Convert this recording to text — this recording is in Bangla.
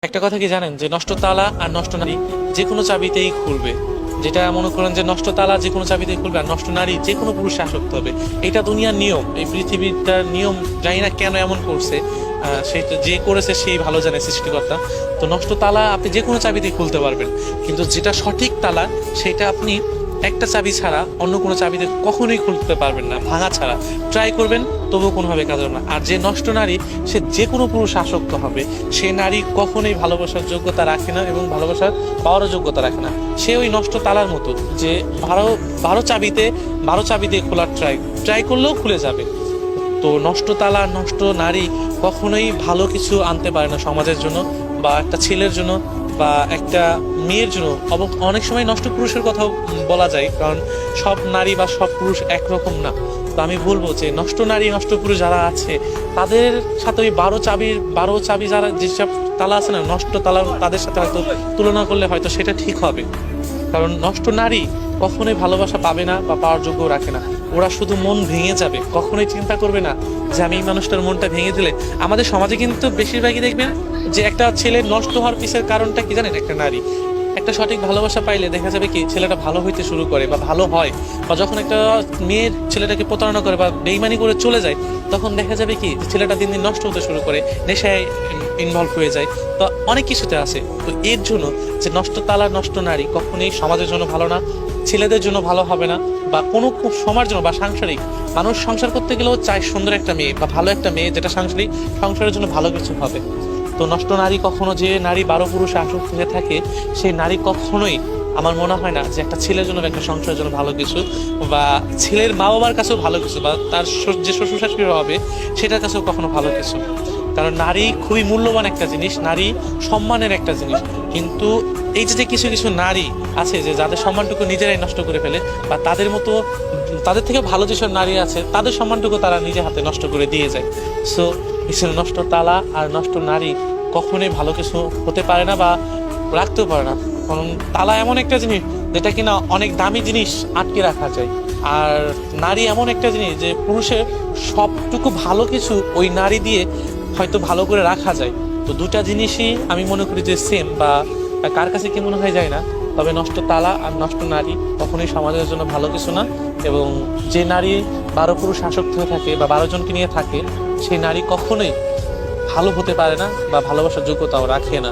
একটা কথা কি জানেন যে নষ্ট তালা আর নষ্ট নারী যে কোনো চাবিতেই খুলবে। যেটা মনে করেন যে নষ্ট তালা যে কোনো চাবিতেই খুলবে আর নষ্ট নারী যে কোনো পুরুষে আসক্ত হবে। এটা দুনিয়ার নিয়ম, এই পৃথিবীটার নিয়ম। জানি না কেন এমন করছে, সেটা যে করেছে সেই ভালো জানে, সৃষ্টিকর্তা। তো নষ্ট তালা আপনি যে কোনো চাবিতেই খুলতে পারবেন, কিন্তু যেটা সঠিক তালা সেটা আপনি একটা চাবি ছাড়া অন্য কোনো চাবিতে কখনোই খুলতে পারবেন না, ভাঙা ছাড়া। ট্রাই করবেন তবুও কোনোভাবে কাজ হবে না। আর যে নষ্ট নারী, সে যে কোনো পুরুষ আসক্ত হবে। সে নারী কখনোই ভালোবাসার যোগ্যতা রাখে না এবং ভালোবাসার পাওয়ারও যোগ্যতা রাখে না। সে ওই নষ্ট তালার মতো, যে বারো বারো চাবি দিয়ে খোলার ট্রাই করলেও খুলে যাবে। তো নষ্ট তালা নষ্ট নারী কখনোই ভালো কিছু আনতে পারে না সমাজের জন্য, বা একটা ছেলের জন্য, বা একটা মেয়ের জন্য। অনেক সময় নষ্ট পুরুষের কথাও বলা যায়, কারণ সব নারী বা সব পুরুষ একরকম না। তো আমি বলবো যে নষ্ট নারী নষ্ট পুরুষ যারা আছে, তাদের সাথে ওই বারো চাবি যারা যেসব তালা আছে না, নষ্ট তালা, তাদের সাথে হয়তো তুলনা করলে হয়তো সেটা ঠিক হবে। কারণ নষ্ট নারী কখনোই ভালোবাসা পাবে না বা পাওয়ার যোগ্য রাখে না। ওরা শুধু মন ভেঙে যাবে, কখনোই চিন্তা করবে না যে আমি এই মানুষটার মনটা ভেঙে দিলে। আমাদের সমাজে কিন্তু বেশিরভাগই দেখবেন যে একটা ছেলে নষ্ট হওয়ার পিছের কারণটা কি জানেন, একটা নারী। একটা সঠিক ভালোবাসা পাইলে দেখা যাবে কি ছেলেটা ভালো হইতে শুরু করে বা ভালো হয়। বা যখন একটা মেয়ের ছেলেটাকে প্রতারণা করে বা বেইমানি করে চলে যায়, তখন দেখা যাবে কি ছেলেটা দিন দিন নষ্ট হতে শুরু করে, নেশায় ইনভলভ হয়ে যায়। তো অনেক কিছুতে আছে। তো এর জন্য যে নষ্ট তালা নষ্ট নারী কখনোই সমাজের জন্য ভালো না, ছেলেদের জন্য ভালো হবে না, বা কোনো সময়ের জন্য, বা সাংসারিক মানুষ সংসার করতে গেলেও চায় সুন্দর একটা মেয়ে বা ভালো একটা মেয়ে, যেটা সাংসারিক সংসারের জন্য ভালো কিছু হবে। তো নষ্ট নারী কখনো, যে নারী বারো পুরুষে আসক্ত হয়ে থাকে, সেই নারী কখনোই আমার মনে হয় না যে একটা ছেলের জন্য, একটা সংসারের জন্য ভালো কিছু, বা ছেলের মা বাবার কাছেও ভালো কিছু, বা তার যে শ্বশুর শাশুড়ি হবে সেটার কাছেও কখনো ভালো কিছু। কারণ নারী খুবই মূল্যবান একটা জিনিস, নারী সম্মানের একটা জিনিস। কিন্তু এই যে কিছু কিছু নারী আছে যে যাদের সম্মানটুকু নিজেরাই নষ্ট করে ফেলে, বা তাদের মতো তাদের থেকে ভালো যেসব নারী আছে তাদের সম্মানটুকু তারা নিজে হাতে নষ্ট করে দিয়ে যায়। সো এখানে নষ্ট তালা আর নষ্ট নারী কখনোই ভালো কিছু হতে পারে না বা রাখতেও পারে না। কারণ তালা এমন একটা জিনিস যেটা কিনা অনেক দামি জিনিস আটকে রাখা যায়, আর নারী এমন একটা জিনিস যে পুরুষের সবটুকু ভালো কিছু ওই নারী দিয়ে হয়তো ভালো করে রাখা যায়। তো দুটা জিনিসই আমি মনে করি যে সেম, বা কার কাছে কি মনে হয় যায় না। তবে নষ্ট তালা আর নষ্ট নারী কখনোই সমাজের জন্য ভালো কিছু না। এবং যে নারী বারো পুরুষ আসক্ত হয়ে থাকে বা 12 জনকে নিয়ে থাকে, সেই নারী কখনোই ভালো হতে পারে না বা ভালোবাসার যোগ্যতাও রাখে না।